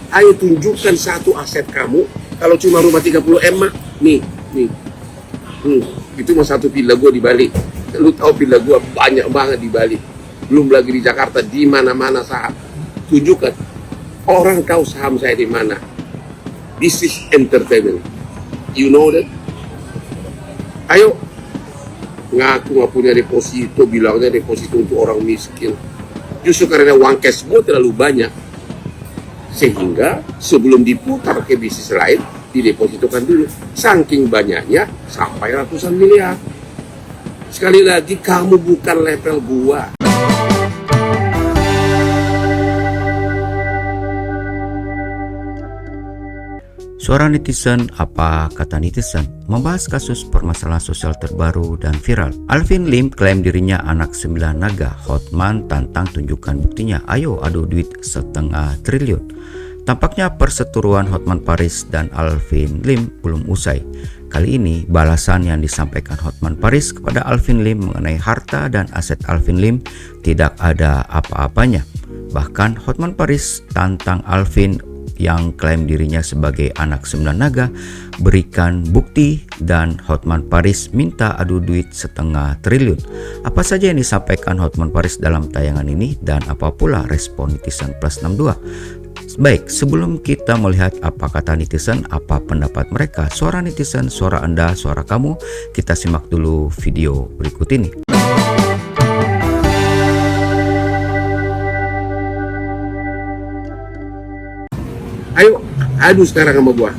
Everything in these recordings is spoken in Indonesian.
Ayo tunjukkan satu aset kamu. Kalau cuma rumah 30M mah, nih. Itu mah satu villa gue di Bali. Lu tahu villa gue banyak banget di Bali. Belum lagi di Jakarta, di mana-mana saham. Tunjukkan. Orang tahu saham saya di mana. This is entertainment. You know that? Ayo. Ngaku nggak punya deposito, bilangnya deposito untuk orang miskin. Justru karena uang cash gue terlalu banyak. Sehingga sebelum diputar ke bisnis lain, didepositokan dulu. Saking banyaknya sampai ratusan miliar. Sekali lagi, kamu bukan level gua. Suara netizen, apa kata netizen? Membahas kasus permasalahan sosial terbaru dan viral. Alvin Lim klaim dirinya anak 9 naga. Hotman tantang tunjukkan buktinya. Ayo adu duit 1,5 triliun. Tampaknya perseteruan Hotman Paris dan Alvin Lim belum usai. Kali ini balasan yang disampaikan Hotman Paris kepada Alvin Lim mengenai harta dan aset Alvin Lim tidak ada apa-apanya. Bahkan Hotman Paris tantang Alvin yang klaim dirinya sebagai anak 9 naga berikan bukti, dan Hotman Paris minta adu duit 1,5 triliun. Apa saja yang disampaikan Hotman Paris dalam tayangan ini dan apa pula respon netizen plus 62? Baik, sebelum kita melihat apa kata netizen, apa pendapat mereka, suara netizen, suara Anda, suara kamu, kita simak dulu video berikut ini. Ayo, adu sekarang sama gua.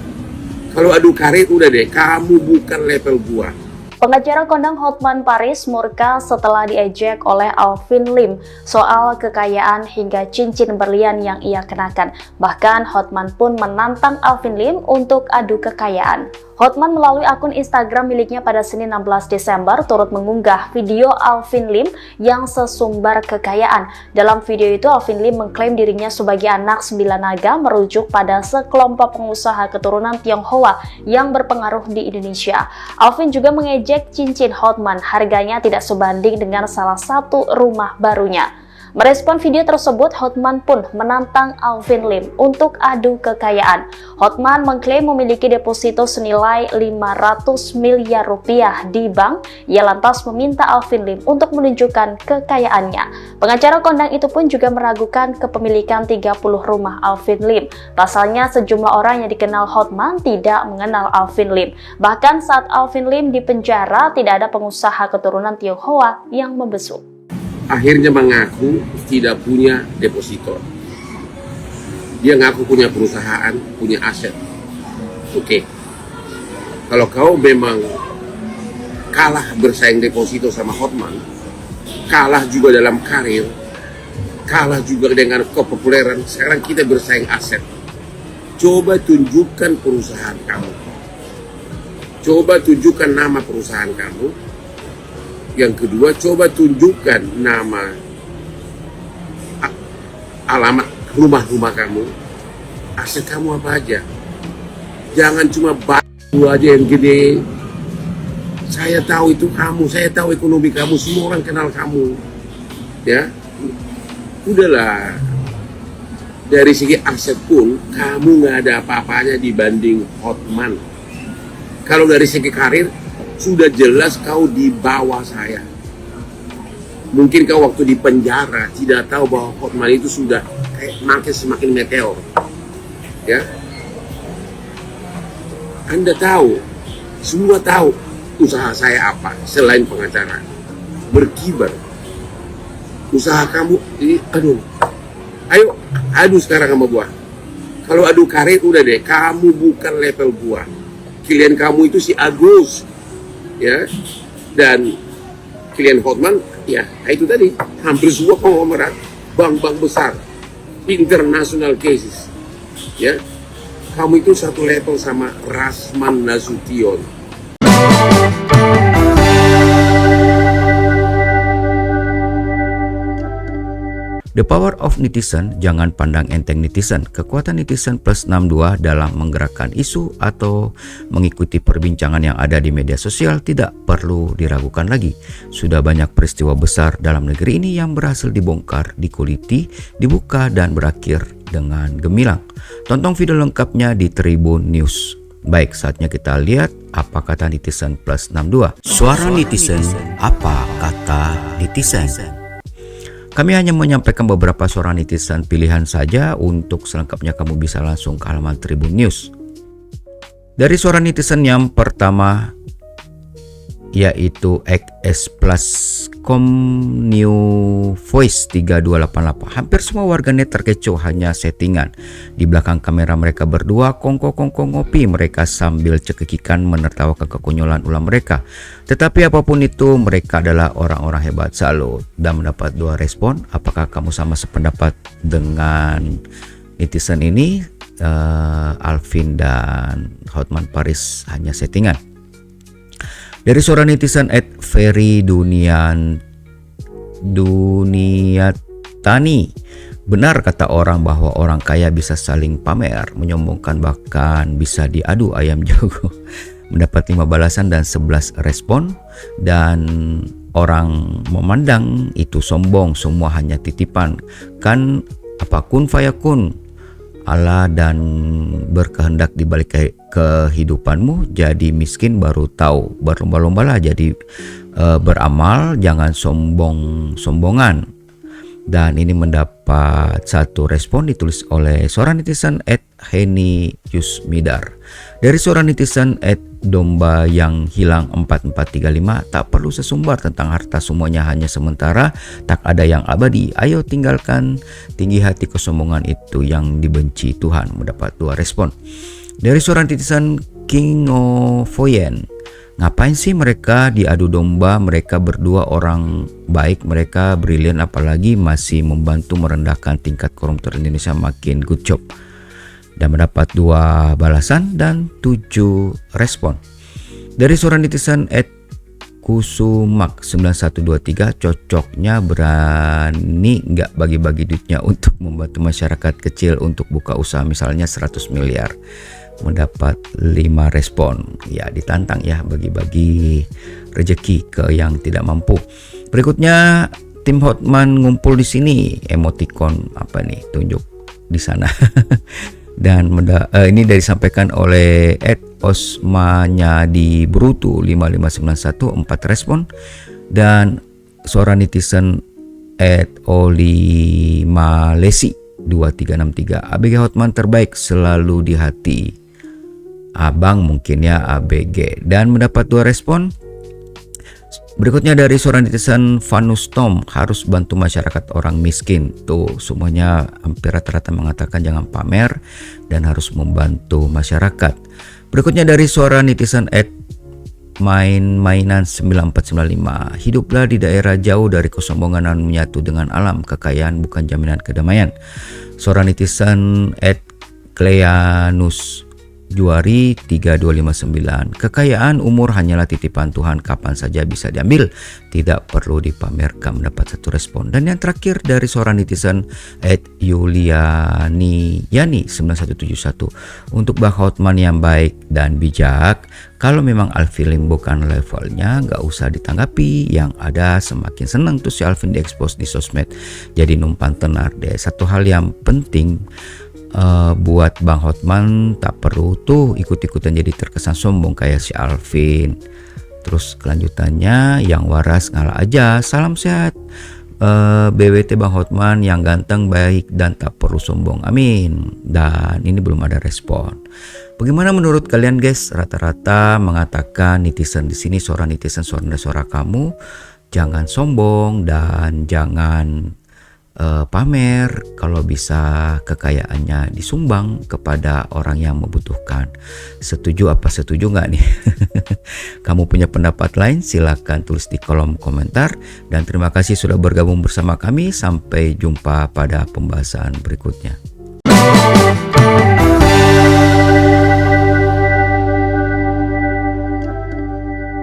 Kalau adu karir udah deh, kamu bukan level gua. Pengacara kondang Hotman Paris murka setelah diejek oleh Alvin Lim soal kekayaan hingga cincin berlian yang ia kenakan. Bahkan Hotman pun menantang Alvin Lim untuk adu kekayaan. Hotman melalui akun Instagram miliknya pada Senin 16 Desember turut mengunggah video Alvin Lim yang sesumbar kekayaan. Dalam video itu Alvin Lim mengklaim dirinya sebagai anak 9 naga merujuk pada sekelompok pengusaha keturunan Tionghoa yang berpengaruh di Indonesia. Alvin juga mengejek cincin Hotman, harganya tidak sebanding dengan salah satu rumah barunya. Merespon video tersebut, Hotman pun menantang Alvin Lim untuk adu kekayaan. Hotman mengklaim memiliki deposito senilai 500 miliar rupiah di bank. Ia lantas meminta Alvin Lim untuk menunjukkan kekayaannya. Pengacara kondang itu pun juga meragukan kepemilikan 30 rumah Alvin Lim. Pasalnya sejumlah orang yang dikenal Hotman tidak mengenal Alvin Lim. Bahkan saat Alvin Lim dipenjara, tidak ada pengusaha keturunan Tionghoa yang membesuk. Akhirnya mengaku tidak punya deposito. Dia ngaku punya perusahaan, punya aset. Oke. Kalau kau memang kalah bersaing deposito sama Hotman, kalah juga dalam karir, kalah juga dengan kepopuleran, sekarang kita bersaing aset. Coba tunjukkan perusahaan kamu. Coba tunjukkan nama perusahaan kamu. Yang kedua, coba tunjukkan nama, alamat rumah-rumah kamu, aset kamu apa aja. Jangan cuma batu aja yang gede. Saya tahu itu kamu, saya tahu ekonomi kamu, semua orang kenal kamu. Ya, udahlah. Dari segi aset pun, kamu nggak ada apa-apanya dibanding Hotman. Kalau dari segi karir, sudah jelas kau di bawah saya. Mungkin kau waktu di penjara tidak tahu bahwa Hotman itu sudah makin semakin meteor. Ya, Anda tahu, semua tahu usaha saya apa selain pengacara. Berkibar. Usaha kamu ini, ayo adu sekarang sama gua. Kalau adu karir udah deh, kamu bukan level gua. Klien kamu itu si Agus. Ya, dan klien Hotman, ya itu tadi hampir semua konglomerat bank-bank besar, international cases. Ya, kamu itu satu level sama Rasman Nasution. The power of netizen, jangan pandang enteng netizen. Kekuatan netizen plus 62 dalam menggerakkan isu atau mengikuti perbincangan yang ada di media sosial tidak perlu diragukan lagi. Sudah banyak peristiwa besar dalam negeri ini yang berhasil dibongkar, dikuliti, dibuka dan berakhir dengan gemilang. Tonton video lengkapnya di Tribun News. Baik, saatnya kita lihat apa kata netizen plus 62. Suara netizen, apa kata netizen? Kami hanya menyampaikan beberapa suara netizen pilihan saja. Untuk selengkapnya kamu bisa langsung ke halaman Tribun News. Dari suara netizen yang pertama yaitu XS+com New Voice 3288. Hampir semua warganet terkecoh, hanya settingan. Di belakang kamera mereka berdua kongko-kongko ngopi, mereka sambil cekikikan menertawakan kekonyolan ulah mereka. Tetapi apapun itu, mereka adalah orang-orang hebat. Salut. Dan mendapat 2 respon. Apakah kamu sama sependapat dengan netizen ini? Alvin dan Hotman Paris hanya settingan. Dari suara netizen @Ferry Duniatani, benar kata orang bahwa orang kaya bisa saling pamer, menyombongkan, bahkan bisa diadu ayam jago. Mendapat 5 balasan dan 11 respon. Dan orang memandang itu sombong, semua hanya titipan. Kan apa kun fayakun, Allah dan berkehendak di balik kehidupanmu. Jadi miskin baru tahu, berlomba-lombalah jadi beramal, jangan sombongan. Dan ini mendapat 1 respon, ditulis oleh seorang netizen @Heni Yusmidar. Dari seorang netizen @Domba yang hilang 4435, tak perlu sesumbar tentang harta, semuanya hanya sementara, tak ada yang abadi. Ayo tinggalkan tinggi hati, kesombongan itu yang dibenci Tuhan. Mendapat 2 respon. Dari seorang netizen Kingofoyen, ngapain sih mereka diadu domba? Mereka berdua orang baik, mereka brilian, apalagi masih membantu merendahkan tingkat koruptor Indonesia. Makin good job. Dan mendapat 2 balasan dan 7 respon. Dari seorang netizen @Kusumak9123, cocoknya berani nggak bagi-bagi duitnya untuk membantu masyarakat kecil untuk buka usaha, misalnya 100 miliar. Mendapat 5 respon. Ya, ditantang ya, bagi-bagi rezeki ke yang tidak mampu. Berikutnya tim Hotman ngumpul di sini, emoticon apa nih, tunjuk di sana. Dan ini disampaikan oleh Osmanya di Brutu 5591, 4 respon. Dan seorang netizen @Olimalesi 2363, ABG Hotman terbaik, selalu di hati abang, mungkin ya ABG. Dan mendapat 2 respon. Berikutnya dari seorang netizen Vanus Tom, harus bantu masyarakat orang miskin. Tuh, semuanya hampir rata-rata mengatakan jangan pamer dan harus membantu masyarakat. Berikutnya dari seorang netizen mainan 9495, hiduplah di daerah jauh dari kesombongan dan menyatu dengan alam. Kekayaan bukan jaminan kedamaian. Seorang netizen @Kleanus Juari 3259, kekayaan umur hanyalah titipan Tuhan, kapan saja bisa diambil, tidak perlu dipamerkan. Mendapat 1 respon. Dan yang terakhir dari seorang netizen @Yuliani9171, untuk Bang Hotman yang baik dan bijak, kalau memang Alvin Lim bukan levelnya, gak usah ditanggapi, yang ada semakin senang tuh si Alvin diekspos di sosmed, jadi numpang tenar deh. Satu hal yang penting buat Bang Hotman, tak perlu tuh ikut-ikutan jadi terkesan sombong kayak si Alvin. Terus kelanjutannya, yang waras ngalah aja. Salam sehat BWT Bang Hotman yang ganteng, baik dan tak perlu sombong, amin. Dan ini belum ada respon. Bagaimana menurut kalian guys? Rata-rata mengatakan netizen di sini, suara netizen, suara kamu, jangan sombong dan jangan pamer, kalau bisa kekayaannya disumbang kepada orang yang membutuhkan. Setuju apa setuju nggak nih? Kamu punya pendapat lain? Silahkan tulis di kolom komentar. Dan terima kasih sudah bergabung bersama kami. Sampai jumpa pada pembahasan berikutnya.